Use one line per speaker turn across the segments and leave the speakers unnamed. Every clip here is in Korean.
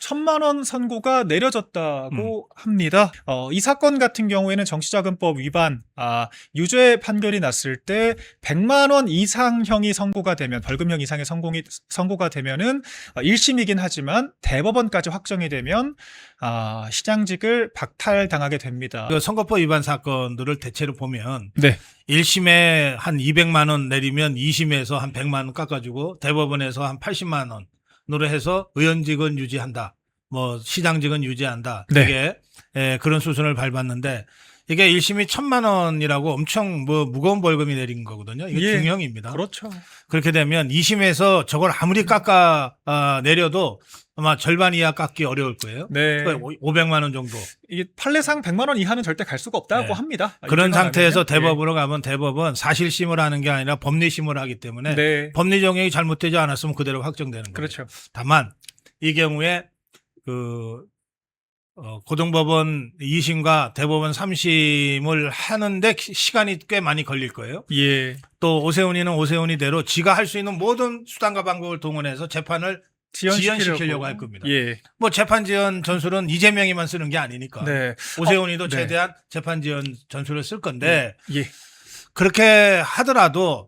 1,000만 원 선고가 내려졌다고 합니다. 이 사건 같은 경우에는 정치자금법 위반, 유죄 판결이 났을 때 100만 원 이상형이 선고가 되면, 벌금형 이상의 선고가 되면은 1심이긴 하지만 대법원까지 확정이 되면 시장직을 박탈당하게 됩니다.
그 선거법 위반 사건들을 대체로 보면
네.
1심에 한 200만 원 내리면 2심에서 한 100만 원 깎아주고 대법원에서 한 80만 원으로 해서 의원직은 유지한다. 뭐 시장직은 유지한다.
네.
이게 그런 수순을 밟았는데 이게 1심이 1,000만 원이라고 엄청 뭐 무거운 벌금이 내린 거거든요. 이게 중형입니다.
그렇죠.
그렇게 되면 2심에서 저걸 아무리 깎아 내려도 아마 절반 이하 깎기 어려울 거예요.
네.
그러니까 500만 원 정도.
이게 판례상 100만 원 이하는 절대 갈 수가 없다고
네.
합니다.
그런 상태에서
하면요.
대법원으로 가면 대법원 사실심을 하는 게 아니라 법리심을 하기 때문에
네.
법리 정형이 잘못되지 않았으면 그대로 확정되는 거예요.
그렇죠.
다만 이 경우에 고등법원 2심과 대법원 3심을 하는데 시간이 꽤 많이 걸릴 거예요.
예.
또 오세훈이는 오세훈이대로 지가 할 수 있는 모든 수단과 방법을 동원해서 재판을 지연시키려고 할 겁니다.
예.
뭐 재판 지연 전술은 이재명이만 쓰는 게 아니니까.
네.
오세훈이도
네.
최대한 재판 지연 전술을 쓸 건데
예.
그렇게 하더라도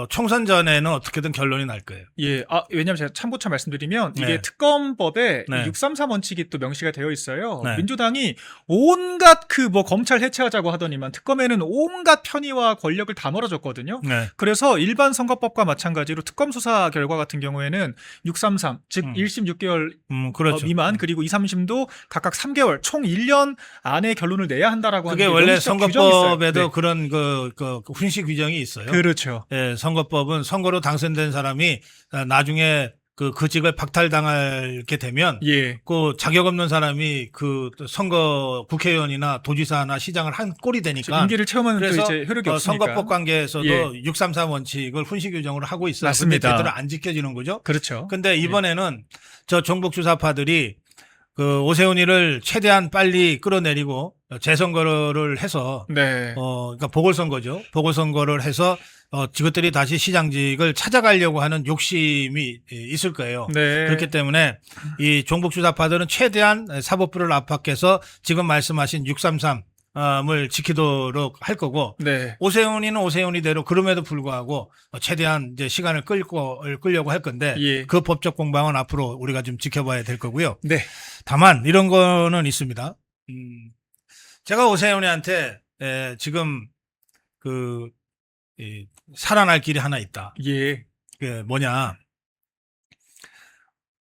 총선 전에는 어떻게든 결론이 날 거예요.
예. 왜냐면 제가 참고차 말씀드리면 이게
네.
특검법에
네.
633 원칙이 또 명시가 되어 있어요.
네.
민주당이 온갖 검찰 해체하자고 하더니만 특검에는 온갖 편의와 권력을 다 멀어줬거든요.
네.
그래서 일반 선거법과 마찬가지로 특검 수사 결과 같은 경우에는 633, 즉 1심 6개월
그렇죠.
미만, 그리고 2, 3심도 각각 3개월, 총 1년 안에 결론을 내야 한다라고 하는
그게
게
원래
명시적 규정이 있어요.
선거법에도
네.
그런 그 훈시 규정이 있어요.
그렇죠.
예, 선거법은 선거로 당선된 사람이 나중에 그 직을 박탈당하게 되면
예.
그 자격 없는 사람이 그 선거 국회의원이나 도지사나 시장을 한 꼴이 되니까
임기를 채우면 또
그래서
이제 효력이 없으니까.
선거법 관계에서도
예.
633 원칙을 훈시 규정으로 하고 있어요.
맞습니다.
근데 제대로 안 지켜지는 거죠.
그렇죠.
근데 이번에는 저 종북 주사파들이 그 오세훈이를 최대한 빨리 끌어내리고 재선거를 해서
네.
그러니까 보궐선거죠. 보궐선거를 해서 이것들이 다시 시장직을 찾아가려고 하는 욕심이 있을 거예요.
네.
그렇기 때문에 이 종북 주사파들은 최대한 사법부를 압박해서 지금 말씀하신 633을 지키도록 할 거고
네.
오세훈이는 오세훈이대로 그럼에도 불구하고 최대한 이제 시간을 끌려고 할 건데
예.
그 법적 공방은 앞으로 우리가 좀 지켜봐야 될 거고요.
네.
다만 이런 거는 있습니다. 제가 오세훈이한테 지금 살아날 길이 하나 있다.
예.
그 뭐냐.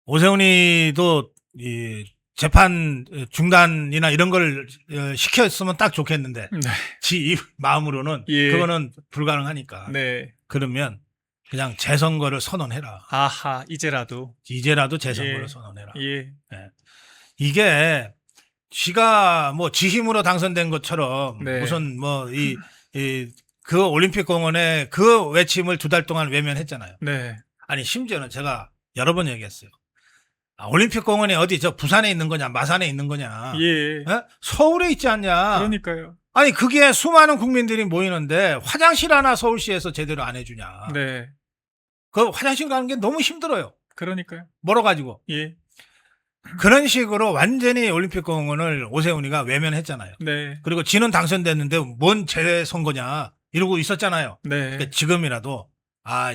오세훈이도 이 재판 중단이나 이런 걸 시켰으면 딱 좋겠는데
네.
지 마음으로는
예.
그거는 불가능하니까.
네.
그러면 그냥 재선거를 선언해라.
아하, 이제라도
재선거를
예.
선언해라.
예.
이게 지가 뭐 지 힘으로 당선된 것처럼
네.
무슨 그 올림픽 공원에 그 외침을 2달 동안 외면했잖아요.
네.
아니 심지어는 제가 여러 번 얘기했어요. 올림픽 공원이 어디 저 부산에 있는 거냐 마산에 있는 거냐
예.
서울에 있지 않냐.
그러니까요.
아니 그게 수많은 국민들이 모이는데 화장실 하나 서울시에서 제대로 안 해주냐.
네.
그 화장실 가는 게 너무 힘들어요.
그러니까요.
멀어가지고.
예.
그런 식으로 완전히 올림픽 공원을 오세훈이가 외면했잖아요.
네.
그리고 지는 당선됐는데 뭔 재선거냐 이러고 있었잖아요.
네.
그러니까 지금이라도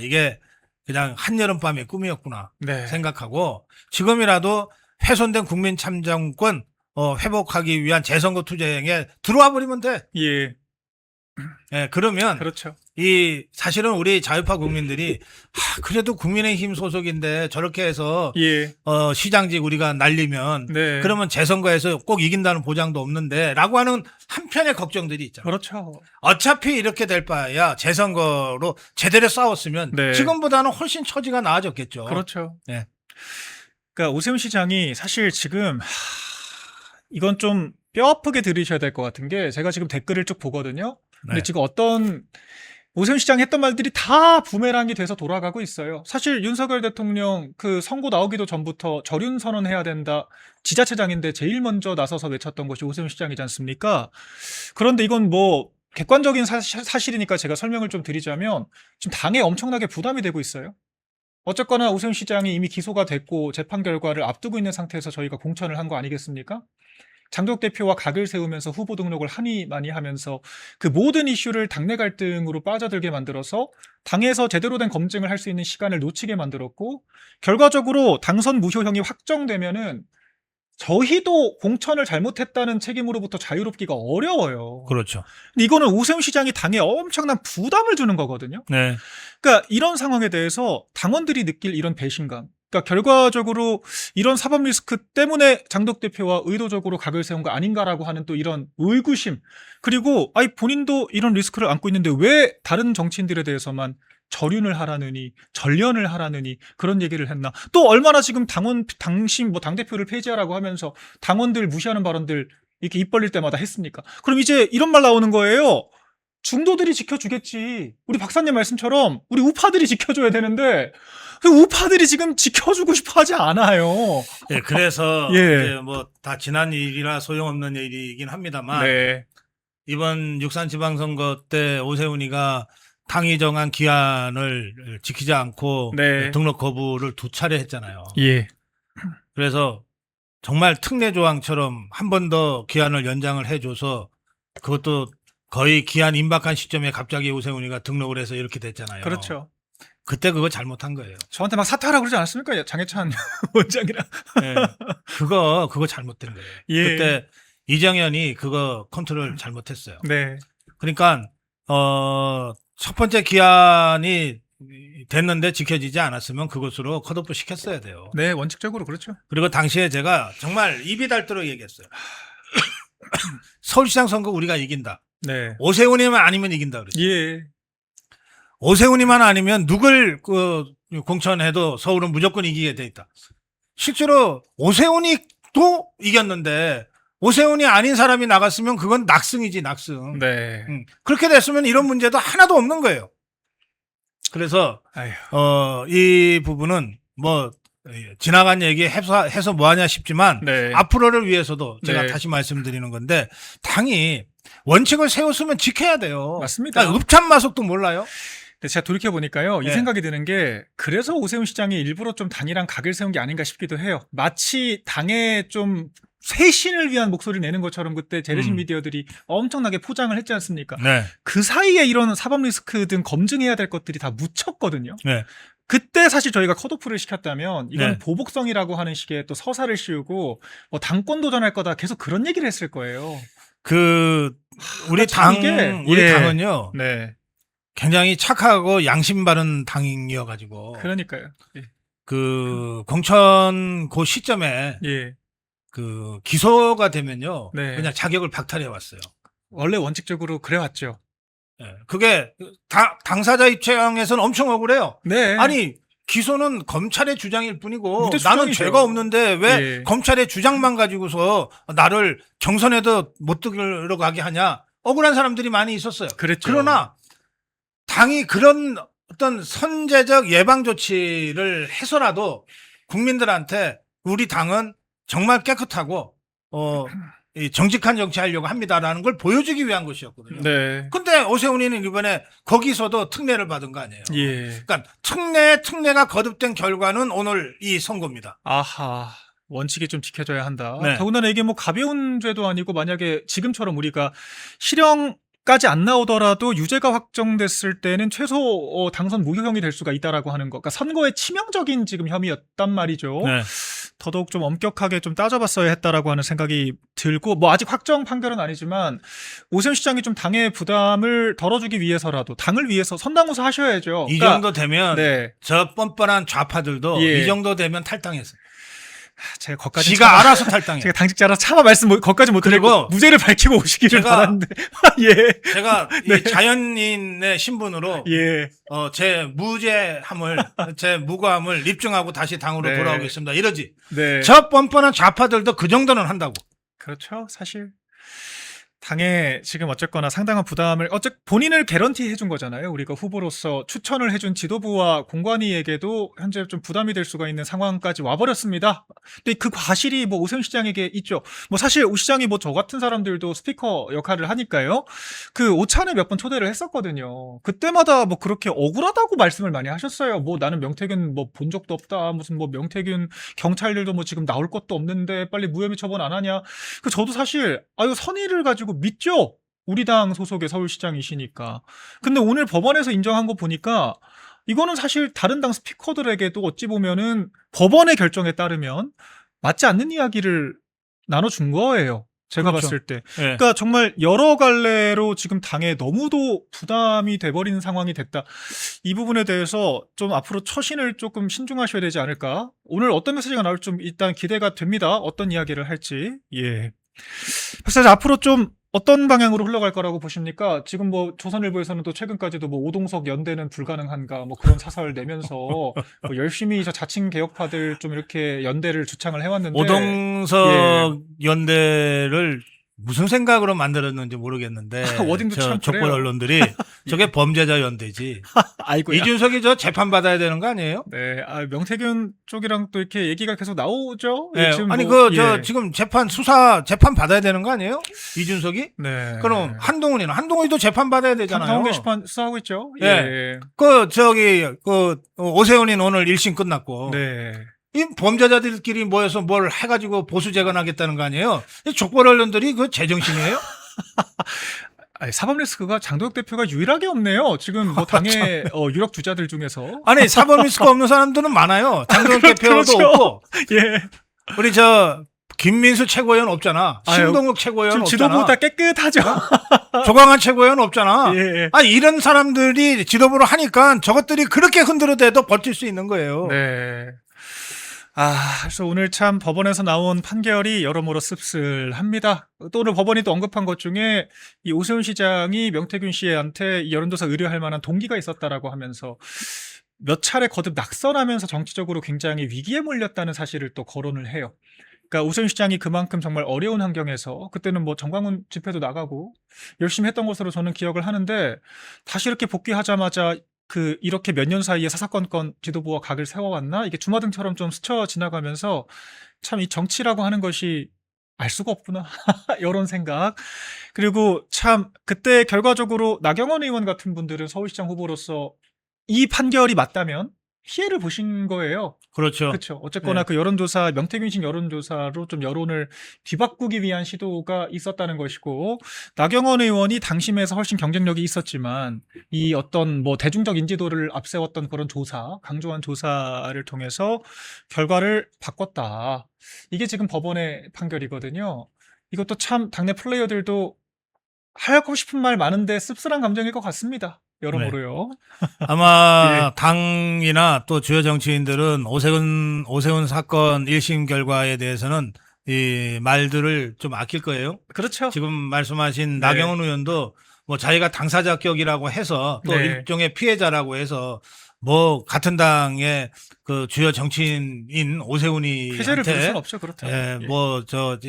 이게 그냥 한여름밤의 꿈이었구나
네.
생각하고 지금이라도 훼손된 국민 참정권 회복하기 위한 재선거 투쟁에 들어와 버리면 돼.
예.
예, 그러면
그렇죠.
사실은 우리 자유파 국민들이 그래도 국민의힘 소속인데 저렇게 해서
예.
시장직 우리가 날리면
네.
그러면 재선거에서 꼭 이긴다는 보장도 없는데라고 하는 한편의 걱정들이 있잖아요.
그렇죠.
어차피 이렇게 될 바에야 재선거로 제대로 싸웠으면
네.
지금보다는 훨씬 처지가 나아졌겠죠.
그렇죠.
네.
그러니까 오세훈 시장이 사실 지금 이건 좀 뼈 아프게 들으셔야 될 것 같은 게 제가 지금 댓글을 쭉 보거든요. 근데
네.
지금 어떤 오세훈 시장이 했던 말들이 다 부메랑이 돼서 돌아가고 있어요. 사실 윤석열 대통령 그 선고 나오기도 전부터 절윤 선언해야 된다. 지자체장인데 제일 먼저 나서서 외쳤던 것이 오세훈 시장이지 않습니까? 그런데 이건 뭐 객관적인 사실이니까 제가 설명을 좀 드리자면 지금 당에 엄청나게 부담이 되고 있어요. 어쨌거나 오세훈 시장이 이미 기소가 됐고 재판 결과를 앞두고 있는 상태에서 저희가 공천을 한 거 아니겠습니까? 장덕 대표와 각을 세우면서 후보 등록을 하니 많이 하면서 그 모든 이슈를 당내 갈등으로 빠져들게 만들어서 당에서 제대로 된 검증을 할 수 있는 시간을 놓치게 만들었고, 결과적으로 당선 무효형이 확정되면은 저희도 공천을 잘못했다는 책임으로부터 자유롭기가 어려워요.
그렇죠.
근데 이거는 오세훈 시장이 당에 엄청난 부담을 주는 거거든요.
네.
그러니까 이런 상황에 대해서 당원들이 느낄 이런 배신감, 그러니까 결과적으로 이런 사법 리스크 때문에 장덕 대표와 의도적으로 각을 세운 거 아닌가라고 하는 또 이런 의구심, 그리고 아니 본인도 이런 리스크를 안고 있는데 왜 다른 정치인들에 대해서만 절윤을 하라느니 전련을 하라느니 그런 얘기를 했나. 또 얼마나 지금 당신 뭐 당대표를 폐지하라고 하면서 당원들 무시하는 발언들 이렇게 입 벌릴 때마다 했습니까? 그럼 이제 이런 말 나오는 거예요. 중도들이 지켜주겠지. 우리 박사님 말씀처럼 우리 우파들이 지켜줘야 되는데 그 우파들이 지금 지켜주고 싶어 하지 않아요.
예, 그래서
예.
이제 뭐 다 지난 일이라 소용없는 일이긴 합니다만
네.
이번 육산지방선거 때 오세훈이가 당이 정한 기한을 지키지 않고
네.
등록 거부를 2차례 했잖아요.
예.
그래서 정말 특례 조항처럼 한 번 더 기한을 연장을 해줘서 그것도 거의 기한 임박한 시점에 갑자기 오세훈이가 등록을 해서 이렇게 됐잖아요.
그렇죠.
그때 그거 잘못한 거예요.
저한테 막 사퇴하라고 그러지 않았습니까? 장해찬 원장이랑.
네. 그거 잘못된 거예요.
예.
그때 이정현이 그거 컨트롤 잘못했어요.
네.
그러니까 첫 번째 기한이 됐는데 지켜지지 않았으면 그것으로 컷오프 시켰어야 돼요.
네, 원칙적으로 그렇죠.
그리고 당시에 제가 정말 입이 닳도록 얘기했어요. 서울시장 선거 우리가 이긴다.
네.
오세훈이만 아니면 이긴다 그랬죠.
예.
오세훈이만 아니면 누굴 공천해도 서울은 무조건 이기게 돼 있다. 실제로 오세훈이 또 이겼는데 오세훈이 아닌 사람이 나갔으면 그건 낙승이지, 낙승.
네.
그렇게 됐으면 이런 문제도 하나도 없는 거예요. 그래서
아휴.
이 부분은 뭐 지나간 얘기 해서 뭐하냐 싶지만
네.
앞으로를 위해서도 제가
네.
다시 말씀드리는 건데 당이 원칙을 세웠으면 지켜야 돼요.
맞습니다.
그러니까 읍참마속도 몰라요.
근데 제가 돌이켜 보니까요, 이
네.
생각이 드는 게 그래서 오세훈 시장이 일부러 좀 당이랑 각을 세운 게 아닌가 싶기도 해요. 마치 당에 좀 쇄신을 위한 목소리를 내는 것처럼 그때 재래식 미디어들이 엄청나게 포장을 했지 않습니까?
네.
그 사이에 이런 사법 리스크 등 검증해야 될 것들이 다 묻혔거든요.
네.
그때 사실 저희가 컷오프를 시켰다면 이건
네.
보복성이라고 하는 식의 또 서사를 씌우고 뭐 당권 도전할 거다 계속 그런 얘기를 했을 거예요.
우리
참
우리
예.
당은요.
네.
굉장히 착하고 양심 바른 당이어가지고
그러니까요. 예.
공천 그 시점에
예.
기소가 되면요.
네.
그냥 자격을 박탈해 왔어요.
원래 원칙적으로 그래왔죠.
예. 그게 당사자 입장에서는 엄청 억울해요.
네.
아니 기소는 검찰의 주장일 뿐이고
무죄
나는
주장이죠.
죄가 없는데 왜
예.
검찰의 주장만 가지고서 나를 경선에도 못 들어가게 하냐. 억울한 사람들이 많이 있었어요.
그랬죠.
그러나 당이 그런 어떤 선제적 예방 조치를 해서라도 국민들한테 우리 당은 정말 깨끗하고 이 정직한 정치하려고 합니다라는 걸 보여주기 위한 것이었거든요.
네.
근데 오세훈이는 이번에 거기서도 특례를 받은 거 아니에요.
예.
그러니까 특례가 거듭된 결과는 오늘 이 선거입니다.
아하. 원칙이 좀 지켜져야 한다.
네.
더군다나 이게 뭐 가벼운 죄도 아니고 만약에 지금처럼 우리가 실형까지 안 나오더라도 유죄가 확정됐을 때는 최소 당선 무효형이 될 수가 있다라고 하는 거. 그러니까 선거에 치명적인 지금 혐의였단 말이죠.
네.
더더욱 좀 엄격하게 좀 따져봤어야 했다라고 하는 생각이 들고, 뭐 아직 확정 판결은 아니지만 오세훈 시장이 좀 당의 부담을 덜어주기 위해서라도 당을 위해서 선당우사 하셔야죠.
이
그러니까
정도 되면
네.
저 뻔뻔한 좌파들도
예.
이 정도 되면 탈당했어요.
제가 거기까지
지가 알아서 탈당해.
제가 당직자라 차마 말씀 거기까지 못 드리고
그리고
무죄를 밝히고 오시기를
제가-
바랐는데 예.
제가
네.
이 자연인의 신분으로
예.
제 무죄함을 제 무고함을 입증하고 다시 당으로
네.
돌아오겠습니다. 이러지.
네.
저 뻔뻔한 좌파들도 그 정도는 한다고.
그렇죠. 사실 당에 지금 어쨌거나 상당한 부담을 본인을 개런티 해준 거잖아요. 우리가 후보로서 추천을 해준 지도부와 공관위에게도 현재 좀 부담이 될 수가 있는 상황까지 와버렸습니다. 근데 그 과실이 뭐 오세훈 시장에게 있죠. 뭐 사실 오 시장이 뭐 저 같은 사람들도 스피커 역할을 하니까요. 그 오찬에 몇 번 초대를 했었거든요. 그때마다 뭐 그렇게 억울하다고 말씀을 많이 하셨어요. 뭐 나는 명태균 뭐 본 적도 없다. 무슨 뭐 명태균 경찰들도 뭐 지금 나올 것도 없는데 빨리 무혐의 처분 안 하냐. 그 저도 사실 이거 선의를 가지고 믿죠. 우리 당 소속의 서울시장이시니까. 근데 오늘 법원에서 인정한 거 보니까 이거는 사실 다른 당 스피커들에게도 어찌 보면은 법원의 결정에 따르면 맞지 않는 이야기를 나눠준 거예요. 제가
그렇죠.
봤을 때.
예.
그러니까 정말 여러 갈래로 지금 당에 너무도 부담이 돼버리는 상황이 됐다. 이 부분에 대해서 좀 앞으로 처신을 조금 신중하셔야 되지 않을까. 오늘 어떤 메시지가 나올지 좀 일단 기대가 됩니다. 어떤 이야기를 할지. 예. 사실 앞으로 좀 어떤 방향으로 흘러갈 거라고 보십니까? 지금 뭐 조선일보에서는 또 최근까지도 뭐 오동석 연대는 불가능한가 뭐 그런 사설 내면서 뭐 열심히 저 자칭 개혁파들 좀 이렇게 연대를 주창을 해왔는데
오동석 연대를 무슨 생각으로 만들었는지 모르겠는데
워딩도 참
족벌
그래요.
언론들이 저게 범죄자 연대지.
아이고
이준석이 저 재판 받아야 되는 거 아니에요?
네, 명태균 쪽이랑 또 이렇게 얘기가 계속 나오죠.
예.
지금
아니
뭐,
지금 재판 받아야 되는 거 아니에요? 이준석이?
네.
그럼 한동훈이도 재판 받아야 되잖아요.
당원 게시판 수사하고 있죠.
예.
예.
오세훈이는 오늘 1심 끝났고.
네.
이 범죄자들끼리 모여서 뭘 해가지고 보수 재건하겠다는 거 아니에요? 이 족벌 언론들이 그 제정신이에요?
사법 리스크가 장도혁 대표가 유일하게 없네요. 지금 뭐 당의 유력 주자들 중에서.
아니 사법 리스크 없는 사람들은 많아요. 장동혁 대표도
그렇죠.
없고
예.
우리 김민수 최고위원 없잖아. 신동욱 최고위원
지금
없잖아.
지도부 다 깨끗하죠.
조광한 최고위원 없잖아.
예.
이런 사람들이 지도부를 하니까 저것들이 그렇게 흔들어대도 버틸 수 있는 거예요.
네. 그래서 오늘 참 법원에서 나온 판결이 여러모로 씁쓸합니다. 또 오늘 법원이 또 언급한 것 중에 이 오세훈 시장이 명태균 씨한테 이 여론조사 의뢰할 만한 동기가 있었다라고 하면서 몇 차례 거듭 낙선하면서 정치적으로 굉장히 위기에 몰렸다는 사실을 또 거론을 해요. 그러니까 오세훈 시장이 그만큼 정말 어려운 환경에서 그때는 뭐 정광훈 집회도 나가고 열심히 했던 것으로 저는 기억을 하는데 다시 이렇게 복귀하자마자 이렇게 몇 년 사이에 사사건건 지도부와 각을 세워왔나? 이게 주마등처럼 좀 스쳐 지나가면서 참 이 정치라고 하는 것이 알 수가 없구나. 이런 생각. 그리고 참 그때 결과적으로 나경원 의원 같은 분들은 서울시장 후보로서 이 판결이 맞다면 피해를 보신 거예요.
그렇죠.
그렇죠. 어쨌거나
네.
그 여론조사, 명태균식 여론조사로 좀 여론을 뒤바꾸기 위한 시도가 있었다는 것이고, 나경원 의원이 당심에서 훨씬 경쟁력이 있었지만, 이 어떤 뭐 대중적 인지도를 앞세웠던 그런 조사, 강조한 조사를 통해서 결과를 바꿨다. 이게 지금 법원의 판결이거든요. 이것도 참 당내 플레이어들도 하고 싶은 말 많은데 씁쓸한 감정일 것 같습니다. 여러모로요.
아마
예.
당이나 또 주요 정치인들은 오세훈 사건 1심 결과에 대해서는 이 말들을 좀 아낄 거예요.
그렇죠.
지금 말씀하신
네.
나경원 의원도 뭐 자기가 당사자격이라고 해서 또
네.
일종의 피해자라고 해서 뭐 같은 당의 주요 정치인인 오세훈이한테
폐쇄를 부를 수는 없죠. 그렇다면.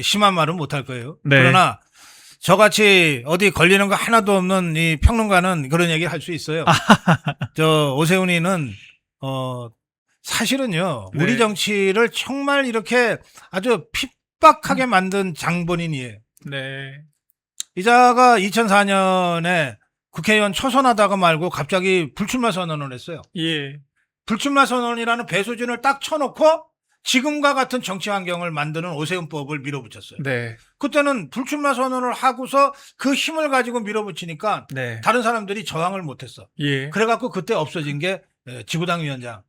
심한 말은 못 할 거예요.
네.
그러나 저같이 어디 걸리는 거 하나도 없는 이 평론가는 그런 얘기를 할 수 있어요. 오세훈이는 사실은요.
네.
우리 정치를 정말 이렇게 아주 핍박하게 만든 장본인이에요.
네.
이자가 2004년에 국회의원 초선하다가 말고 갑자기 불출마 선언을 했어요.
예.
불출마 선언이라는 배수진을 딱 쳐놓고 지금과 같은 정치 환경을 만드는 오세훈법을 밀어붙였어요.
네.
그때는 불출마 선언을 하고서 그 힘을 가지고 밀어붙이니까
네.
다른 사람들이 저항을 못했어.
예.
그래갖고 그때 없어진 게 지구당 위원장,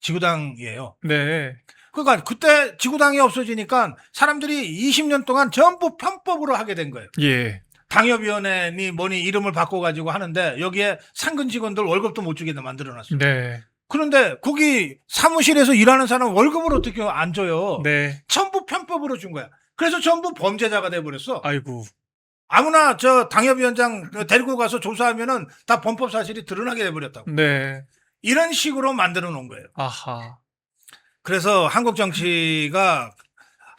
지구당이에요.
네.
그러니까 그때 지구당이 없어지니까 사람들이 20년 동안 전부 편법으로 하게 된 거예요.
예.
당협위원회니 뭐니 이름을 바꿔가지고 하는데 여기에 상근 직원들 월급도 못 주게 만들어놨어요.
네.
그런데 거기 사무실에서 일하는 사람 월급을 어떻게 안 줘요?
네.
전부 편법으로 준 거야. 그래서 전부 범죄자가 돼버렸어.
아이고.
아무나 저 당협위원장 데리고 가서 조사하면은 다 범법 사실이 드러나게 돼버렸다고.
네.
이런 식으로 만들어 놓은 거예요.
아하.
그래서 한국 정치가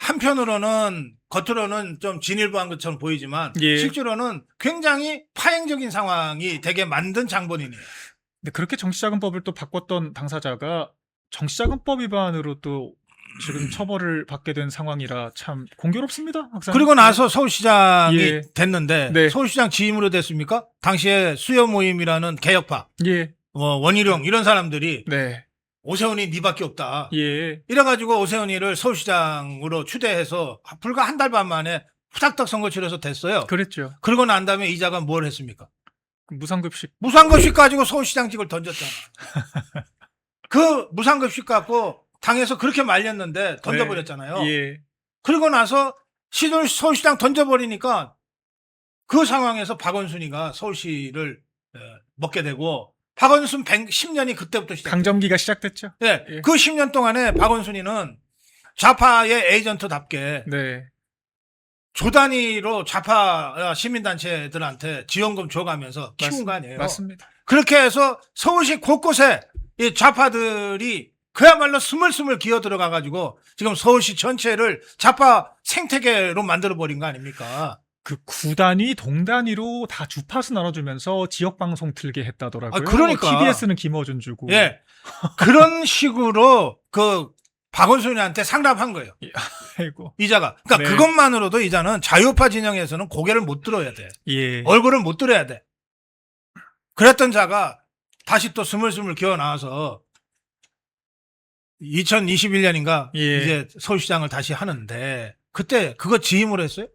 한편으로는 겉으로는 좀 진일보한 것처럼 보이지만
예.
실제로는 굉장히 파행적인 상황이 되게 만든 장본인이에요.
근데 그렇게 정치자금법을 또 바꿨던 당사자가 정치자금법 위반으로 또 지금 처벌을 받게 된 상황이라 참 공교롭습니다. 박사님.
그리고 나서 서울시장이
예.
됐는데
네.
서울시장 취임으로 됐습니까? 당시에 수요 모임이라는 개혁파,
예.
원희룡 이런 사람들이
네.
오세훈이 니밖에 없다.
예.
이래가지고 오세훈이를 서울시장으로 추대해서 불과 한 달 반 만에 후닥닥 선거 치러서 됐어요.
그랬죠.
그러고 난 다음에 이자가 뭘 했습니까?
무상급식.
무상급식 가지고 서울시장직을 던졌잖아. 그 무상급식 갖고 당에서 그렇게 말렸는데 던져버렸잖아요.
예.
그리고 나서 서울시장 던져버리니까 그 상황에서 박원순이가 서울시를 먹게 되고 박원순 10년이 그때부터 시작.
강점기가 시작됐죠.
네,
예.
그 10년 동안에 박원순이는 좌파의 에이전트답게
네.
조 단위로 좌파 시민단체들한테 지원금 줘가면서 키운 거 아니에요.
맞습니다.
그렇게 해서 서울시 곳곳에 이 좌파들이 그야말로 스물스물 기어 들어가가지고 지금 서울시 전체를 좌파 생태계로 만들어버린 거 아닙니까?
그 구단위, 동단위로 다 주파수 나눠주면서 지역 방송 틀게 했다더라고요.
아, 그러니까.
TBS는 김어준 주고.
예. 그런 식으로 그 박원순이한테 상납한 거예요.
아이고.
이자가. 그러니까
네.
그것만으로도 이자는 좌우파 진영에서는 고개를 못 들어야 돼.
예.
얼굴을 못 들어야 돼. 그랬던 자가 다시 또 스물스물 기어 나와서 2021년인가
예.
이제 서울시장을 다시 하는데 그때 그거 지임으로 했어요?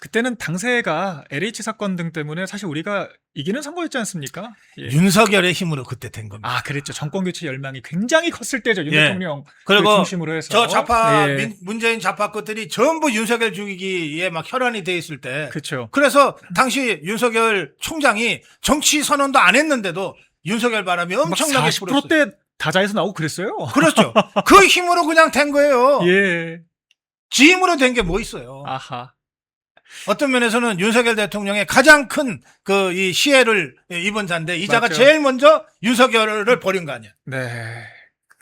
그때는 당세가 LH 사건 등 때문에 사실 우리가 이기는 선거였지 않습니까? 예.
윤석열의 힘으로 그때 된 겁니다.
아, 그랬죠. 정권 교체 열망이 굉장히 컸을 때죠. 윤
예.
대통령
그리고
중심으로 해서.
저 좌파
예.
문재인 좌파 것들이 전부 윤석열 죽이기에 막 혈안이 돼 있을 때
그렇죠.
그래서 당시 윤석열 총장이 정치 선언도 안 했는데도 윤석열 바람이 엄청나게 불었어요.
40%대 다자에서 나오고 그랬어요.
그렇죠. 그 힘으로 그냥 된 거예요.
예.
지임으로 된 게 뭐 있어요.
아하.
어떤 면에서는 윤석열 대통령의 가장 큰 그 이 시혜를 입은 자인데 이자가
맞죠.
제일 먼저 윤석열을 버린 거 아니야.
네.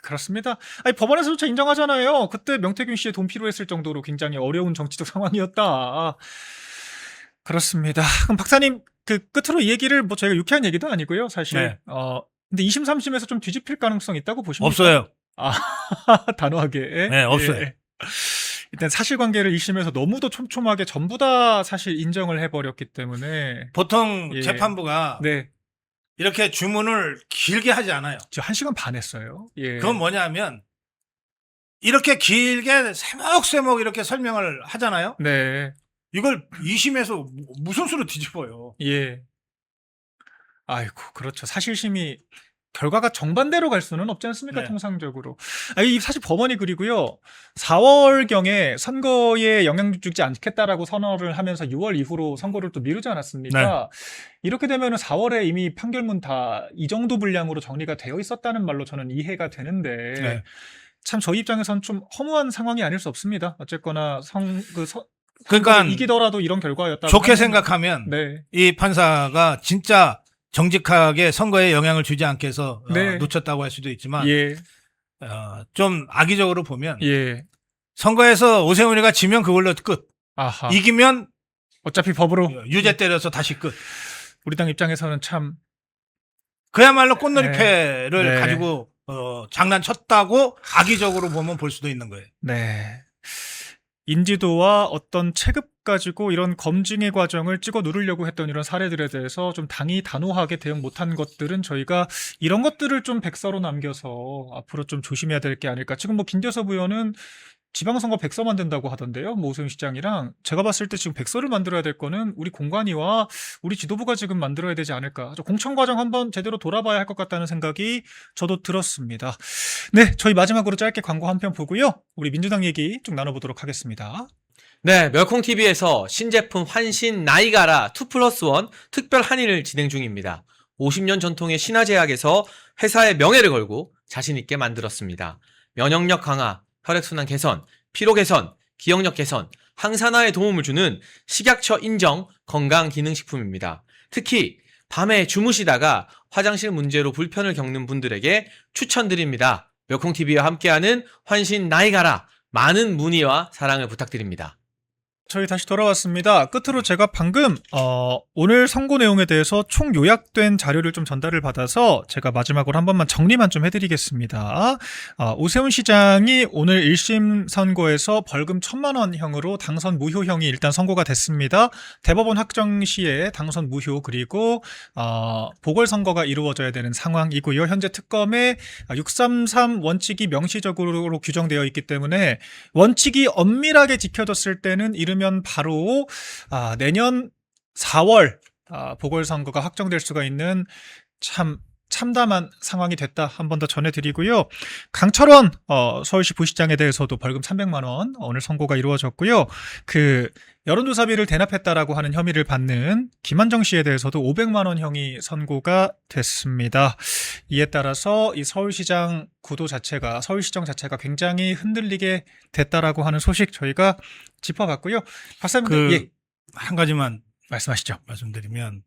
그렇습니다. 아니, 법원에서조차 인정하잖아요. 그때 명태균 씨의 돈 필요했을 정도로 굉장히 어려운 정치적 상황이었다. 그렇습니다. 그럼 박사님, 그 끝으로 이 얘기를 뭐 저희가 유쾌한 얘기도 아니고요. 사실.
네.
근데 2심, 3심에서 좀 뒤집힐 가능성이 있다고 보십니까?
없어요.
아, 단호하게.
네, 없어요.
예. 일단 사실관계를 1심에서 너무도 촘촘하게 전부 다 사실 인정을 해버렸기 때문에.
보통
예.
재판부가
네.
이렇게 주문을 길게 하지 않아요.
저 1시간 반 했어요. 예.
그건 뭐냐면 이렇게 길게 세목세목 이렇게 설명을 하잖아요.
네.
이걸 2심에서 무슨 수로 뒤집어요.
예. 아이고, 그렇죠. 사실심이 결과가 정반대로 갈 수는 없지 않습니까?
네.
통상적으로. 이 사실 법원이 그리고요. 4월경에 선거에 영향 주지 않겠다라고 선언을 하면서 6월 이후로 선거를 또 미루지 않았습니까? 이렇게 되면 4월에 이미 판결문 다 이 정도 분량으로 정리가 되어 있었다는 말로 저는 이해가 되는데
네.
참 저희 입장에선 좀 허무한 상황이 아닐 수 없습니다. 어쨌거나
그러니까
이기더라도 이런 결과였다.
좋게 생각하면
네.
이 판사가 진짜 정직하게 선거에 영향을 주지 않게 해서
네.
놓쳤다고 할 수도 있지만
예.
좀 악의적으로 보면
예.
선거에서 오세훈이가 지면 그걸로 끝.
아하.
이기면
어차피 법으로
유죄 때려서 다시 끝.
우리 당 입장에서는 참
그야말로 꽃놀이패를
네.
가지고 장난쳤다고 악의적으로 보면 볼 수도 있는 거예요.
네. 인지도와 어떤 체급 가지고 이런 검증의 과정을 찍어 누르려고 했던 이런 사례들에 대해서 좀 당이 단호하게 대응 못한 것들은 저희가 이런 것들을 좀 백서로 남겨서 앞으로 좀 조심해야 될 게 아닐까. 지금 뭐 김대섭 의원은 지방선거 백서 만든다고 하던데요. 뭐 오세훈 시장이랑 제가 봤을 때 지금 백서를 만들어야 될 거는 우리 공관위와 우리 지도부가 지금 만들어야 되지 않을까. 공천 과정 한번 제대로 돌아봐야 할 것 같다는 생각이 저도 들었습니다. 네, 저희 마지막으로 짧게 광고 한 편 보고요. 우리 민주당 얘기 좀 나눠보도록 하겠습니다.
네, 멸콩TV에서 신제품 환신 나이가라 2+1 특별 할인을 진행 중입니다. 50년 전통의 신화제약에서 회사의 명예를 걸고 자신있게 만들었습니다. 면역력 강화, 혈액순환 개선, 피로 개선, 기억력 개선, 항산화에 도움을 주는 식약처 인정 건강기능식품입니다. 특히 밤에 주무시다가 화장실 문제로 불편을 겪는 분들에게 추천드립니다. 멸콩TV와 함께하는 환신 나이가라 많은 문의와 사랑을 부탁드립니다.
저희 다시 돌아왔습니다. 끝으로 제가 방금 오늘 선고 내용에 대해서 총 요약된 자료를 좀 전달을 받아서 제가 마지막으로 한 번만 정리만 좀 해드리겠습니다. 오세훈 시장이 오늘 1심 선고에서 벌금 1,000만 원형으로 당선 무효형이 일단 선고가 됐습니다. 대법원 확정 시에 당선 무효 그리고 보궐선거가 이루어져야 되는 상황이고요. 현재 특검에 633 원칙이 명시적으로 규정되어 있기 때문에 원칙이 엄밀하게 지켜졌을 때는 이르면 바로 내년 4월 보궐선거가 확정될 수가 있는 참 참담한 상황이 됐다. 한 번 더 전해드리고요. 강철원 서울시 부시장에 대해서도 벌금 300만 원 오늘 선고가 이루어졌고요. 그 여론조사비를 대납했다라고 하는 혐의를 받는 김한정 씨에 대해서도 500만 원형이 선고가 됐습니다. 이에 따라서 이 서울시장 구도 자체가 서울시정 자체가 굉장히 흔들리게 됐다라고 하는 소식 저희가 짚어봤고요. 박사님, 예,
한 가지만
말씀하시죠.
말씀드리면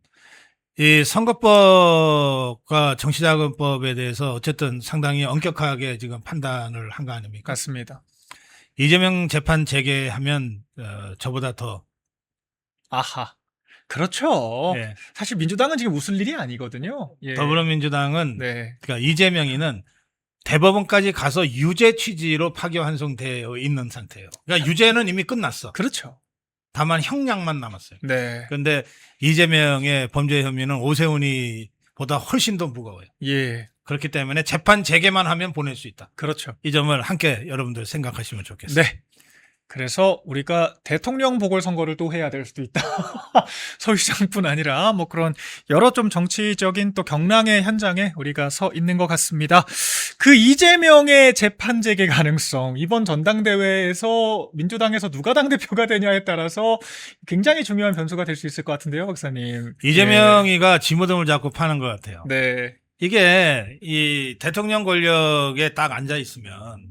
이 선거법과 정치자금법에 대해서 어쨌든 상당히 엄격하게 지금 판단을 한 거 아닙니까?
맞습니다.
이재명 재판 재개하면 저보다 더
아하. 그렇죠.
예.
사실 민주당은 지금 웃을 일이 아니거든요. 예.
더불어민주당은
네.
그러니까 이재명이는 대법원까지 가서 유죄 취지로 파기환송되어 있는 상태예요. 그러니까 유죄는 이미 끝났어.
그렇죠.
다만 형량만 남았어요.
네.
그런데 이재명의 범죄 혐의는 오세훈이 보다 훨씬 더 무거워요.
예.
그렇기 때문에 재판 재개만 하면 보낼 수 있다.
그렇죠.
이 점을 함께 여러분들 생각하시면 좋겠어요.
네. 그래서 우리가 대통령 보궐선거를 또 해야 될 수도 있다. 서울시장뿐 아니라 뭐 그런 여러 좀 정치적인 또 경랑의 현장에 우리가 서 있는 것 같습니다. 그 이재명의 재판 재개 가능성 이번 전당대회에서 민주당에서 누가 당대표가 되냐에 따라서 굉장히 중요한 변수가 될 수 있을 것 같은데요, 박사님.
이재명이가 지모등을 잡고 파는 것 같아요.
네.
이게 이 대통령 권력에 딱 앉아 있으면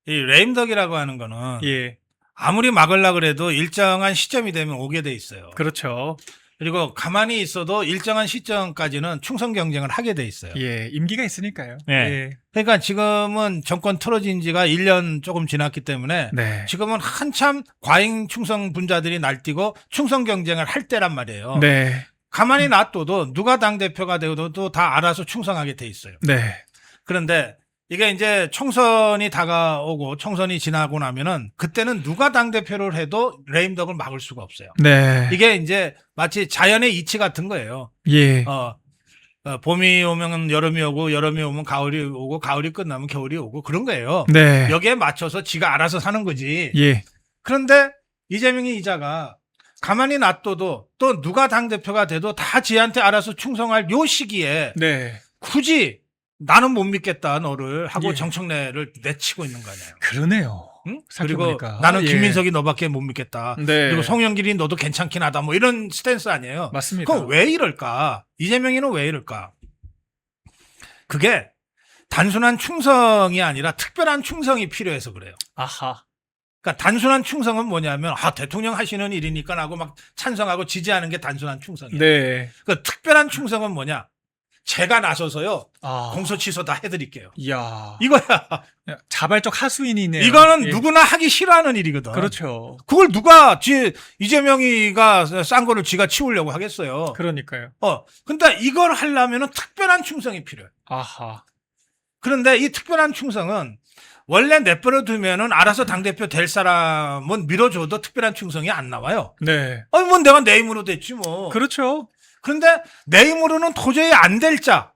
이 레임덕이라고 하는 거는
예.
아무리 막으려 그래도 일정한 시점이 되면 오게 돼 있어요.
그렇죠.
그리고 가만히 있어도 일정한 시점까지는 충성 경쟁을 하게 돼 있어요.
예. 임기가 있으니까요.
네.
예.
그러니까 지금은 정권 틀어진 지가 1년 조금 지났기 때문에
네.
지금은 한참 과잉 충성 분자들이 날뛰고 충성 경쟁을 할 때란 말이에요.
네.
가만히 놔둬도 누가 당대표가 되어도 다 알아서 충성하게 돼 있어요.
네.
그런데 이게 이제 총선이 다가오고 총선이 지나고 나면은 그때는 누가 당대표를 해도 레임덕을 막을 수가 없어요.
네.
이게 이제 마치 자연의 이치 같은 거예요.
예.
봄이 오면 여름이 오고 여름이 오면 가을이 오고 가을이 끝나면 겨울이 오고 그런 거예요.
네.
여기에 맞춰서 지가 알아서 사는 거지.
예.
그런데 이재명이 이자가 가만히 놔둬도 또 누가 당대표가 돼도 다 지한테 알아서 충성할 요 시기에
네.
굳이 나는 못 믿겠다 너를 하고
예.
정청래를 내치고 있는 거 아니에요.
그러네요.
응? 그리고
생각해보니까.
나는
예.
김민석이 너밖에 못 믿겠다.
네.
그리고 송영길이 너도 괜찮긴 하다. 뭐 이런 스탠스 아니에요.
맞습니다.
그럼 왜 이럴까? 이재명이는 왜 이럴까? 그게 단순한 충성이 아니라 특별한 충성이 필요해서 그래요.
아하.
그러니까 단순한 충성은 뭐냐면 대통령 하시는 일이니까 하고 막 찬성하고 지지하는 게 단순한 충성이에요.
네.
그 특별한 충성은 뭐냐? 제가 나서서요.
아.
공소 취소 다 해드릴게요.
이야.
이거야.
자발적 하수인이네요.
이거는
예.
누구나 하기 싫어하는 일이거든.
그렇죠.
그걸 누가 이재명이가 싼 거를 지가 치우려고 하겠어요.
그러니까요.
근데 이걸 하려면은 특별한 충성이 필요해.
아하.
그런데 이 특별한 충성은 원래 내버려 두면은 알아서 당대표 될 사람은 밀어줘도 특별한 충성이 안 나와요.
네.
뭐 내가 내 힘으로 됐지 뭐.
그렇죠.
그런데 내 힘으로는 도저히 안 될 자.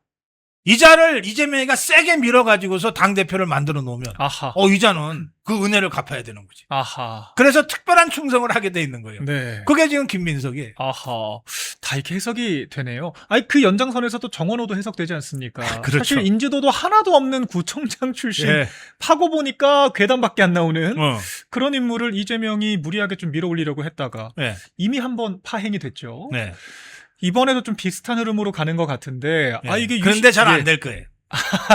이 자를 이재명이가 세게 밀어가지고서 당대표를 만들어 놓으면
아하.
이 자는 그 은혜를 갚아야 되는 거지.
아하.
그래서 특별한 충성을 하게 돼 있는 거예요.
네.
그게 지금 김민석이에요.
아하. 다 이렇게 해석이 되네요. 아니, 그 연장선에서 또 정원호도 해석되지 않습니까?
그렇죠.
사실 인지도도 하나도 없는 구청장 출신
예.
파고 보니까 괴담밖에 안 나오는
어.
그런 인물을 이재명이 무리하게 좀 밀어올리려고 했다가
네.
이미 한번 파행이 됐죠.
네.
이번에도 좀 비슷한 흐름으로 가는 것 같은데
네.
이게
그런데 잘 안 될 거예요.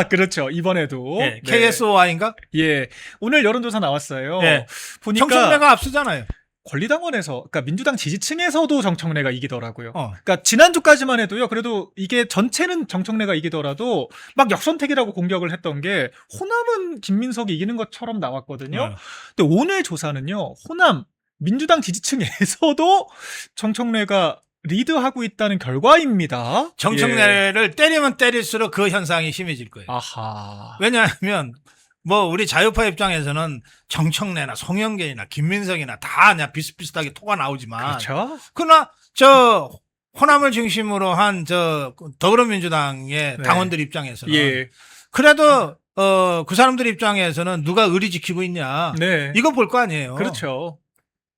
그렇죠. 이번에도
네.
네.
KSOI인가?
예. 오늘 여론조사 나왔어요.
네.
보니까
정청래가 앞서잖아요.
권리당원에서, 그러니까 민주당 지지층에서도 정청래가 이기더라고요.
어.
그러니까 지난주까지만 해도요. 그래도 이게 전체는 정청래가 이기더라도 막 역선택이라고 공격을 했던 게 호남은 김민석이 이기는 것처럼 나왔거든요. 근데 오늘 조사는요. 호남 민주당 지지층에서도 정청래가 리드하고 있다는 결과입니다.
정청래를 때리면 때릴수록 그 현상이 심해질 거예요.
아하.
왜냐하면 뭐 우리 자유파 입장에서는 정청래나 송영길이나 김민석이나 다 그냥 비슷비슷하게 토가 나오지만
그렇죠.
그러나 저 호남을 중심으로 한 저 더불어민주당의
네.
당원들 입장에서는
예.
그래도 그 사람들 입장에서는 누가 의리 지키고 있냐
네.
이거 볼 거 아니에요.
그렇죠.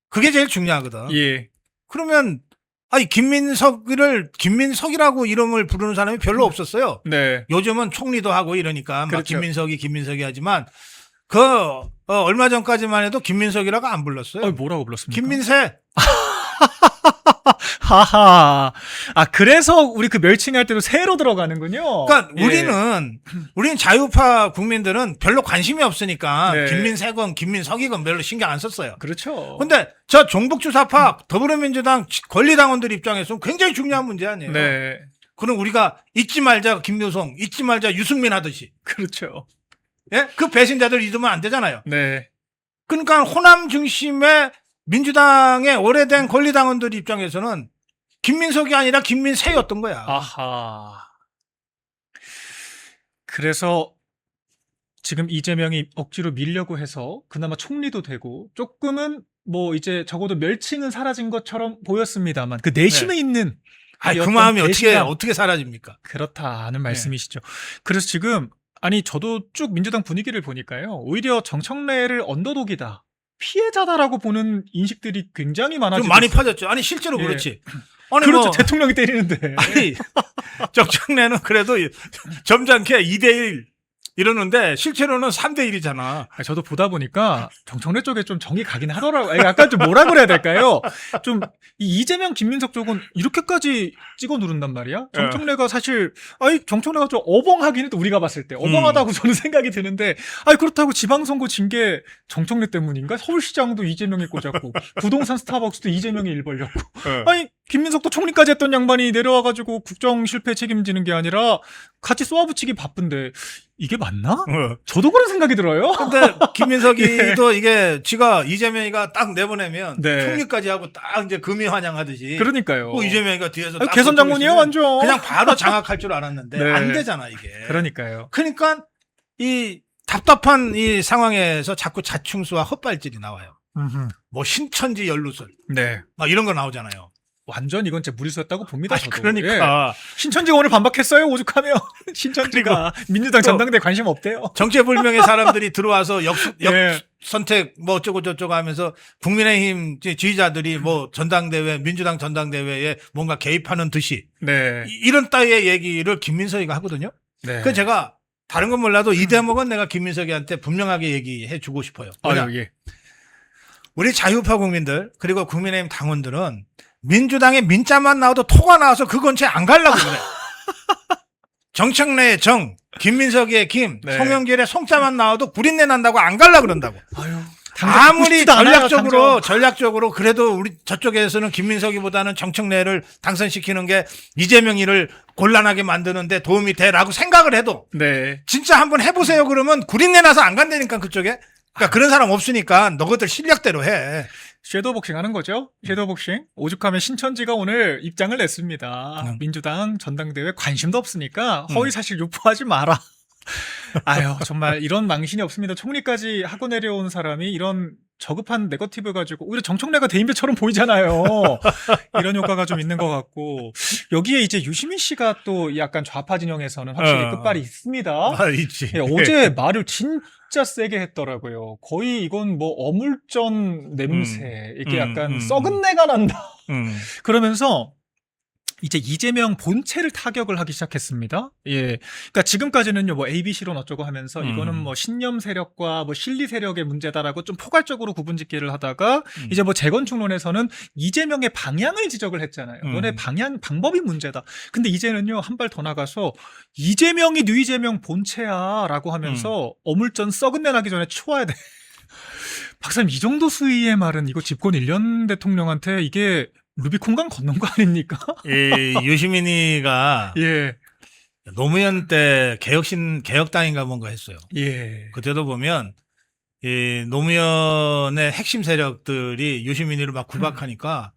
그게 제일 중요하거든.
예.
그러면 아니 김민석이라고 이름을 부르는 사람이 별로 없었어요.
네.
요즘은 총리도 하고 이러니까 막
그렇죠.
김민석이 하지만 얼마 전까지만 해도 김민석이라고 안 불렀어요.
뭐라고 불렀습니까?
김민세.
하하. 그래서 우리 그 멸칭할 때도 새로 들어가는군요.
그러니까
예.
우리는 자유파 국민들은 별로 관심이 없으니까
네.
김민세건 김민석이건 별로 신경 안 썼어요.
그렇죠.
근데 저 종북주사파 더불어민주당 권리당원들 입장에서는 굉장히 중요한 문제 아니에요.
네.
그럼 우리가 잊지 말자 김묘성, 잊지 말자 유승민 하듯이.
그렇죠.
예? 그 배신자들 잊으면 안 되잖아요.
네.
그러니까 호남 중심의 민주당의 오래된 권리당원들 입장에서는 김민석이 아니라 김민세였던 거야.
아하. 그래서 지금 이재명이 억지로 밀려고 해서 그나마 총리도 되고 조금은 뭐 이제 적어도 멸칭은 사라진 것처럼 보였습니다만 그 내심에 있는
아니, 그
어떤
마음이
배신감.
어떻게 사라집니까?
그렇다는 말씀이시죠. 그래서 지금 저도 쭉 민주당 분위기를 보니까요. 오히려 정청래를 언더독이다. 피해자다라고 보는 인식들이 굉장히 많아지고
좀 많이
있어요.
퍼졌죠. 아니 실제로
예.
그렇지. 아니
그렇죠.
뭐
대통령이 때리는데.
아니 정청래는 그래도 점잖게 2대1 이러는데 실제로는 3대1이잖아.
저도 보다 보니까 정청래 쪽에 좀 정이 가긴 하더라고요. 약간 좀 뭐라 그래야 될까요? 좀 이 이재명, 김민석 쪽은 이렇게까지 찍어 누른단 말이야. 정청래가 사실 정청래가 좀 어벙하긴 해도 우리가 봤을 때 어벙하다고 저는 생각이 드는데 그렇다고 지방선거 진 게 정청래 때문인가? 서울시장도 이재명이 꽂았고 부동산 스타벅스도 이재명이 일 벌렸고 김민석도 총리까지 했던 양반이 내려와가지고 국정 실패 책임지는 게 아니라 같이 쏘아붙이기 바쁜데 이게 맞나? 저도 그런 생각이 들어요.
근데 김민석이도 이게 지가 이재명이가 딱 내보내면
네.
총리까지 하고 딱 이제 금이 환영하듯이.
그러니까요.
이재명이가 뒤에서 딱
개선 장군이에요, 완전.
그냥 바로 장악할 줄 알았는데
네.
안 되잖아 이게.
그러니까요.
그러니까 이 답답한 이 상황에서 자꾸 자충수와 헛발질이 나와요. 뭐 신천지 연루설
네.
막 이런 거 나오잖아요.
완전 이건 제 무리수였다고 봅니다. 저도.
그러니까
신천지가 오늘 반박했어요. 오죽하면 신천지가 민주당
또
전당대에 관심 없대요.
정체불명의 사람들이 들어와서
예.
선택 뭐 어쩌고 저쩌고 하면서 국민의힘 지지자들이 뭐 전당대회 민주당 전당대회에 뭔가 개입하는 듯이
네.
이런 따위의 얘기를 김민석이가 하거든요.
네.
그래서 제가 다른 건 몰라도 이 대목은 내가 김민석이한테 분명하게 얘기해 주고 싶어요. 뭐냐?
예.
우리 자유파 국민들 그리고 국민의힘 당원들은 민주당의 민자만 나와도 토가 나와서 그 근처에 안 가려고 그래. 정청래의 정, 김민석의 김,
네.
송영길의 송자만 나와도 구린내 난다고 안 가려고 그런다고.
당장
아무리
싶지도 않아요, 당장.
전략적으로 그래도 우리 저쪽에서는 김민석이보다는 정청래를 당선시키는 게 이재명이를 곤란하게 만드는데 도움이 돼라고 생각을 해도
네.
진짜 한번 해보세요 그러면 구린내 나서 안 간다니까 그쪽에. 그러니까 그런 사람 없으니까 너희들 실력대로 해.
섀도우 복싱 하는 거죠. 섀도우 복싱. 오죽하면 신천지가 오늘 입장을 냈습니다. 민주당 전당대회 관심도 없으니까 허위 사실 유포하지 마라. 정말 이런 망신이 없습니다. 총리까지 하고 내려온 사람이 이런 저급한 네거티브 가지고 오히려 정청래가 대인배처럼 보이잖아요. 이런 효과가 좀 있는 것 같고 여기에 이제 유시민 씨가 또 약간 좌파 진영에서는 확실히 끝발이 있습니다.
있지.
어제 말을 진짜 세게 했더라고요. 거의 이건 뭐 어물전 냄새, 이게 약간 썩은 내가 난다. 그러면서 이제 이재명 본체를 타격을 하기 시작했습니다. 예. 그러니까 지금까지는요, 뭐 ABC론 어쩌고 하면서 이거는 뭐 신념 세력과 뭐 실리 세력의 문제다라고 좀 포괄적으로 구분짓기를 하다가 이제 뭐 재건축론에서는 이재명의 방향을 지적을 했잖아요. 너네 방법이 문제다. 근데 이제는요, 한 발 더 나가서 이재명이 뉘이재명 본체야라고 하면서 어물전 썩은 내 나기 전에 치워야 돼. 박사님, 이 정도 수위의 말은 이거 집권 1년 대통령한테 이게 루비콘강 건넌 거 아닙니까?
유시민이가
예.
노무현 때 개혁당인가 뭔가 했어요.
예.
그때도 보면 이 노무현의 핵심 세력들이 유시민이를 막 구박하니까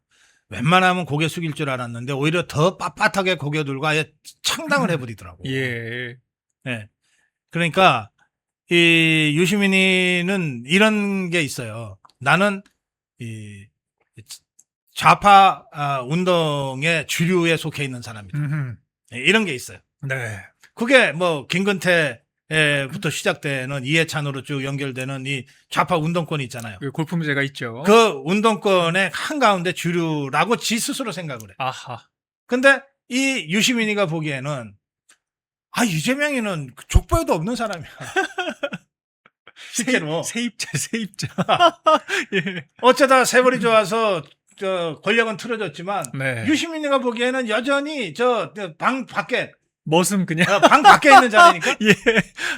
웬만하면 고개 숙일 줄 알았는데 오히려 더 빳빳하게 고개 들고 아예 창당을 해버리더라고.
예.
예. 그러니까 이 유시민이는 이런 게 있어요. 나는 이 좌파 운동의 주류에 속해 있는 사람이다.
음흠.
예, 이런 게 있어요.
네.
그게 뭐 김근태부터 시작되는 이해찬으로 쭉 연결되는 이 좌파 운동권이 있잖아요.
그 골프 문제가 있죠.
그 운동권의 한가운데 주류라고 지 스스로 생각을 해.
아하.
근데 이 유시민이가 보기에는 이재명이는 족보에도 없는 사람이야. 실제로.
세입자. 예.
어쩌다 세월이 좋아서 권력은 틀어졌지만
네.
유시민이가 보기에는 여전히 방 밖에
머슴 그냥.
방 밖에 있는 자리니까
예.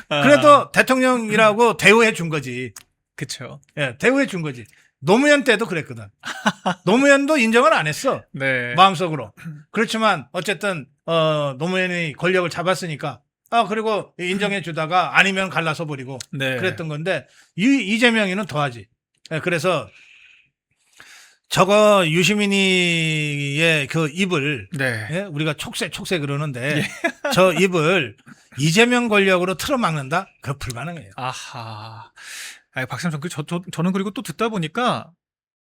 아,
그래도 대통령이라고 대우해 준 거지.
그쵸.
예, 대우해 준 거지. 노무현 때도 그랬거든. 노무현도 인정을 안 했어.
네.
마음속으로. 그렇지만 어쨌든 노무현이 권력을 잡았으니까 그리고 인정해 주다가 아니면 갈라서 버리고
네.
그랬던 건데 이재명이는 더하지. 예, 그래서 저거 유시민이의 그 입을
네.
예? 우리가 촉새 그러는데 저 입을 이재명 권력으로 틀어막는다? 그거 불가능해요.
아하. 박상정, 저는 그리고 또 듣다 보니까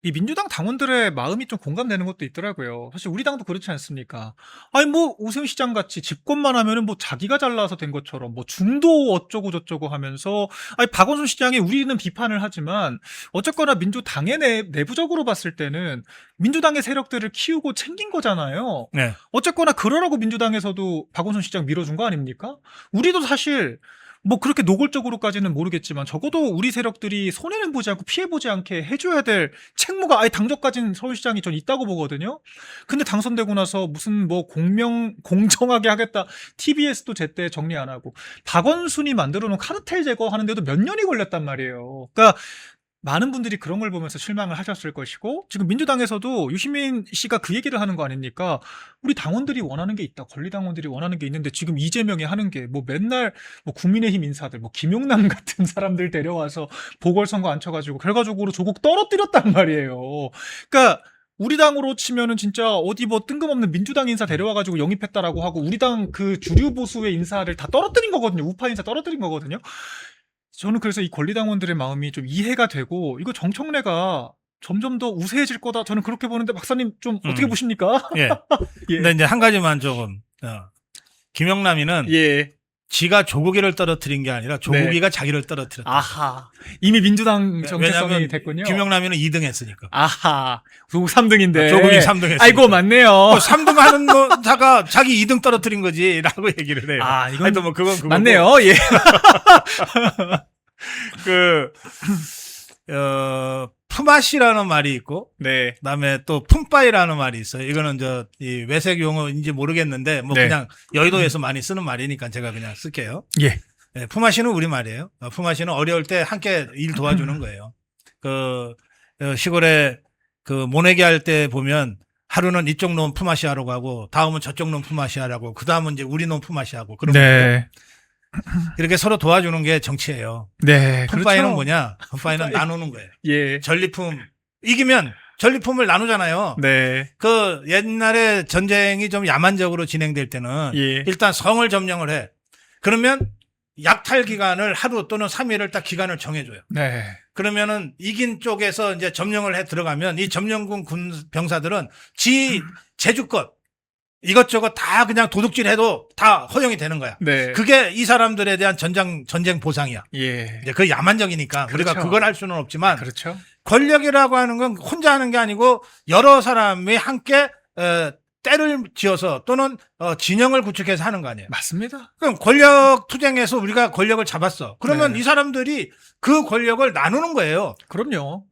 이 민주당 당원들의 마음이 좀 공감되는 것도 있더라고요. 사실 우리 당도 그렇지 않습니까? 아니 뭐 오세훈 시장 같이 집권만 하면은 뭐 자기가 잘나서 된 것처럼 뭐 중도 어쩌고 저쩌고 하면서 아니 박원순 시장이 우리는 비판을 하지만 어쨌거나 민주당의 내부적으로 봤을 때는 민주당의 세력들을 키우고 챙긴 거잖아요.
네.
어쨌거나 그러라고 민주당에서도 박원순 시장 밀어준 거 아닙니까? 우리도 사실 뭐 그렇게 노골적으로까지는 모르겠지만 적어도 우리 세력들이 손해는 보지 않고 피해 보지 않게 해줘야 될 책무가 아예 당적까지는 서울시장이 전 있다고 보거든요. 근데 당선되고 나서 무슨 뭐 공정하게 하겠다. TBS도 제때 정리 안 하고 박원순이 만들어 놓은 카르텔 제거하는데도 몇 년이 걸렸단 말이에요. 그러니까 많은 분들이 그런 걸 보면서 실망을 하셨을 것이고 지금 민주당에서도 유시민 씨가 그 얘기를 하는 거 아닙니까? 우리 당원들이 원하는 게 있다. 권리당원들이 원하는 게 있는데 지금 이재명이 하는 게 뭐 맨날 뭐 국민의힘 인사들 뭐 김용남 같은 사람들 데려와서 보궐선거 앉혀가지고 결과적으로 조국 떨어뜨렸단 말이에요. 그러니까 우리 당으로 치면은 진짜 어디 뭐 뜬금없는 민주당 인사 데려와가지고 영입했다라고 하고 우리 당 그 주류 보수의 인사를 다 떨어뜨린 거거든요. 우파 인사 떨어뜨린 거거든요. 저는 그래서 이 권리당원들의 마음이 좀 이해가 되고 이거 정청래가 점점 더 우세해질 거다. 저는 그렇게 보는데 박사님 좀 어떻게 보십니까?
예.
예.
근데 이제 한 가지만 조금 김영남이는
예.
지가 조국이를 떨어뜨린 게 아니라 조국이가 자기를 떨어뜨렸다.
아하. 이미 민주당 정체성이
왜냐면
됐군요.
김영남이는 2등 했으니까.
아하. 조국 3등인데.
조국이 3등 했으니까.
아이고 맞네요.
3등 하는 거다가 자기 2등 떨어뜨린 거지라고 얘기를 해요.
아, 이건
하여튼 뭐 그건 그거고.
맞네요. 예.
품앗이라는 말이 있고,
네.
그다음에 또 품바이라는 말이 있어요. 이거는 이 외색 용어인지 모르겠는데, 뭐
네.
그냥 여의도에서 많이 쓰는 말이니까 제가 그냥 쓸게요.
예.
네, 품앗이는 우리 말이에요. 품앗이는 어려울 때 함께 일 도와주는 거예요. 시골에 모내기 할 때 보면 하루는 이쪽 놈 품앗이 하러 가고, 다음은 저쪽 놈 품앗이 하라고, 그 다음은 이제 우리 놈 품앗이 하고, 그런
네.
이렇게 서로 도와주는 게 정치예요.
네.
품바이는
그렇죠.
뭐냐? 품바이는 나누는 거예요.
예.
전리품 이기면 전리품을 나누잖아요.
네.
옛날에 전쟁이 좀 야만적으로 진행될 때는
예.
일단 성을 점령을 해. 그러면 약탈 기간을 하루 또는 3일을 딱 기간을 정해줘요.
네.
그러면은 이긴 쪽에서 이제 점령을 해 들어가면 이 점령군 군 병사들은 제주권 이것저것 다 그냥 도둑질 해도 다 허용이 되는 거야.
네.
그게 이 사람들에 대한 전쟁 보상이야.
예.
이제 그 야만적이니까 우리가
그렇죠.
그걸 할 수는 없지만
그렇죠.
권력이라고 하는 건 혼자 하는 게 아니고 여러 사람이 함께 때를 지어서 또는 진영을 구축해서 하는 거 아니에요.
맞습니다.
그럼 권력 투쟁에서 우리가 권력을 잡았어. 그러면
네.
이 사람들이 그 권력을 나누는 거예요.
그럼요.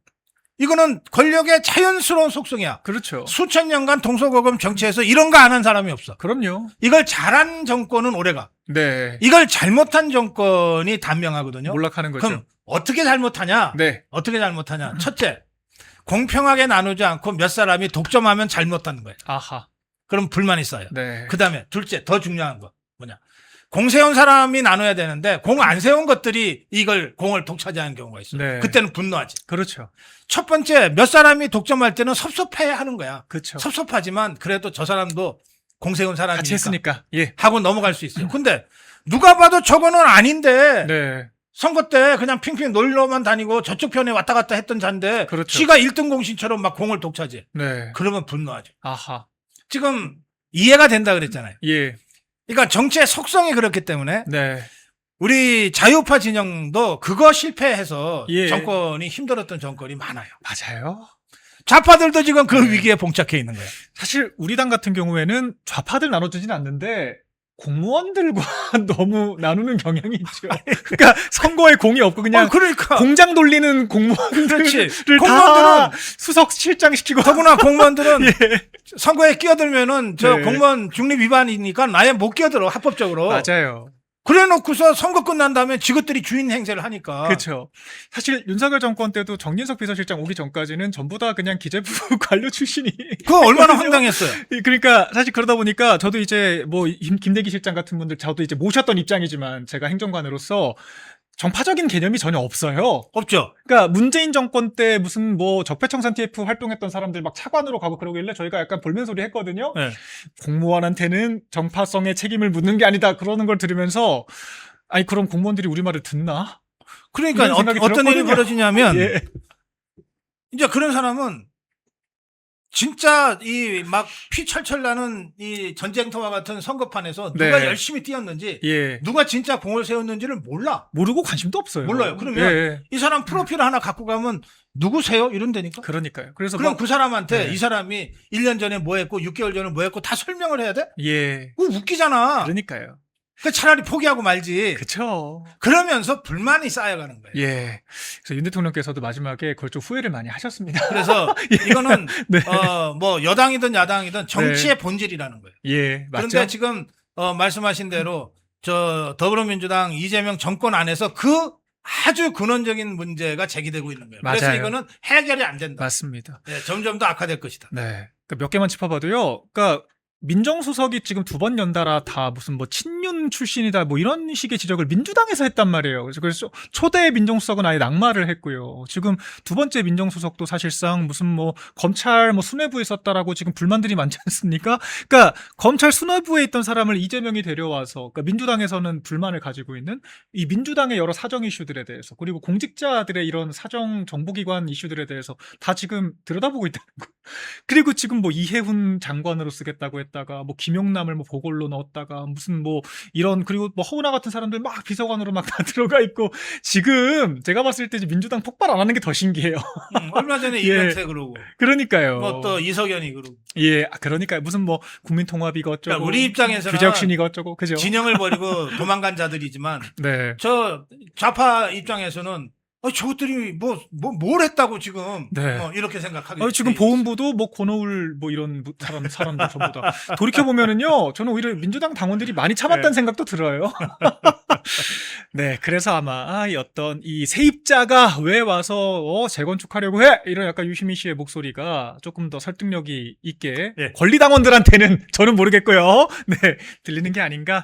이거는 권력의 자연스러운 속성이야.
그렇죠.
수천 년간 동서고금 정치에서 이런 거 안 한 사람이 없어.
그럼요.
이걸 잘한 정권은 오래가.
네.
이걸 잘못한 정권이 단명하거든요.
몰락하는 거죠.
그럼 어떻게 잘못하냐?
네.
어떻게 잘못하냐? 첫째, 공평하게 나누지 않고 몇 사람이 독점하면 잘못하는 거예요.
아하.
그럼 불만이 쌓여.
네.
그 다음에 둘째, 더 중요한 거 뭐냐? 공 세운 사람이 나눠야 되는데 공 안 세운 것들이 이걸 공을 독차지하는 경우가 있어요.
네.
그때는 분노하지.
그렇죠.
첫 번째 몇 사람이 독점할 때는 섭섭해 하는 거야.
그렇죠.
섭섭하지만 그래도 저 사람도 공 세운 사람이니까
같이 했으니까. 예.
하고 넘어갈 수 있어요. 근데 누가 봐도 저거는 아닌데
네.
선거 때 그냥 핑핑 놀러만 다니고 저쪽 편에 왔다 갔다 했던 잔데
그렇죠.
지가 1등 공신처럼 막 공을 독차지해.
네.
그러면 분노하죠.
아하.
지금 이해가 된다 그랬잖아요.
예.
그러니까 정치의 속성이 그렇기 때문에
네.
우리 자유파 진영도 그거 실패해서
예.
정권이 힘들었던 정권이 많아요.
맞아요.
좌파들도 지금 그 위기에 봉착해 있는 거예요.
사실 우리 당 같은 경우에는 좌파들 나눠주진 않는데 공무원들과 너무 나누는 경향이 있죠. 그러니까 선거에 공이 없고 그냥
그러니까
공장 돌리는 공무원들을
그렇지.
다 수석 실장 시키고
더구나 공무원들은
예.
선거에 끼어들면은 저
네.
공무원 중립 위반이니까 아예 못 끼어들어 합법적으로.
맞아요.
그래놓고서 선거 끝난 다음에 지것들이 주인 행세를 하니까.
그렇죠. 사실 윤석열 정권 때도 정진석 비서실장 오기 전까지는 전부 다 그냥 기재부 관료 출신이.
그거 얼마나 황당했어요.
그러니까 사실 그러다 보니까 저도 이제 뭐 김대기 실장 같은 분들 저도 이제 모셨던 입장이지만 제가 행정관으로서 정파적인 개념이 전혀 없어요.
없죠.
그러니까 문재인 정권 때 무슨 뭐 적폐청산 TF 활동했던 사람들 막 차관으로 가고 그러길래 저희가 약간 볼멘소리 했거든요.
네.
공무원한테는 정파성의 책임을 묻는 게 아니다. 그러는 걸 들으면서 아니 그럼 공무원들이 우리 말을 듣나?
그러니까
이런 생각이
어떤 일이
들었거든요.
벌어지냐면
예.
이제 그런 사람은 진짜 이 막 피 철철 나는 이 전쟁터와 같은 선거판에서 누가
네.
열심히 뛰었는지
예.
누가 진짜 공을 세웠는지를 몰라.
모르고 관심도 없어요.
몰라요. 그러면
예.
이 사람 프로필 하나 갖고 가면 누구세요? 이런다니까.
그러니까요. 그래서
그럼
막
그 사람한테
네.
이 사람이 1년 전에 뭐 했고 6개월 전에 뭐 했고 다 설명을 해야 돼?
예.
그거 웃기잖아.
그러니까요.
그 차라리 포기하고 말지.
그쵸.
그러면서 불만이 쌓여가는 거예요.
예. 그래서 윤 대통령께서도 마지막에 그걸 좀 후회를 많이 하셨습니다.
그래서 이거는
네.
뭐 여당이든 야당이든 정치의 본질이라는 거예요.
예. 맞죠?
그런데 지금 말씀하신 대로 저 더불어민주당 이재명 정권 안에서 그 아주 근원적인 문제가 제기되고 있는 거예요. 그래서
맞아요.
이거는 해결이 안 된다.
맞습니다.
네, 점점 더 악화될 것이다.
네. 그러니까 몇 개만 짚어봐도요. 그러니까 민정수석이 지금 2번 연달아 다 무슨 뭐 친윤 출신이다 뭐 이런 식의 지적을 민주당에서 했단 말이에요. 그래서 초대 민정수석은 아예 낙마를 했고요. 지금 두 번째 민정수석도 사실상 무슨 뭐 검찰 뭐 수뇌부에 있었다라고 지금 불만들이 많지 않습니까? 그러니까 검찰 수뇌부에 있던 사람을 이재명이 데려와서 그러니까 민주당에서는 불만을 가지고 있는 이 민주당의 여러 사정 이슈들에 대해서 그리고 공직자들의 이런 사정 정보기관 이슈들에 대해서 다 지금 들여다보고 있다는 거. 그리고 지금 뭐 이해훈 장관으로 쓰겠다고 했다가 뭐 김용남을 뭐 보궐로 넣었다가 무슨 뭐 이런 그리고 뭐 허은하 같은 사람들 막 비서관으로 막 다 들어가 있고 지금 제가 봤을 때 민주당 폭발 안 하는 게 더 신기해요.
얼마 전에
예.
이명세 그러고
그러니까요.
뭐 또 이석연이 그러고.
예, 그러니까요. 무슨 뭐 국민통합 이것저것
그러니까 우리 입장에서는
규재혁신 이것저것 그죠?
진영을 버리고 도망간 자들이지만
네.
저 좌파 입장에서는 저것들이 뭘 했다고 지금
네.
이렇게 생각하게.
지금
돼
보훈부도 뭐 권오울 뭐 이런 사람들 전부 다 돌이켜 보면은요, 저는 오히려 민주당 당원들이 많이 참았다는
네.
생각도 들어요. 네, 그래서 아마 이 어떤 이 세입자가 왜 와서 재건축하려고 해 이런 약간 유시민 씨의 목소리가 조금 더 설득력이 있게
예.
권리 당원들한테는 저는 모르겠고요. 네, 들리는 게 아닌가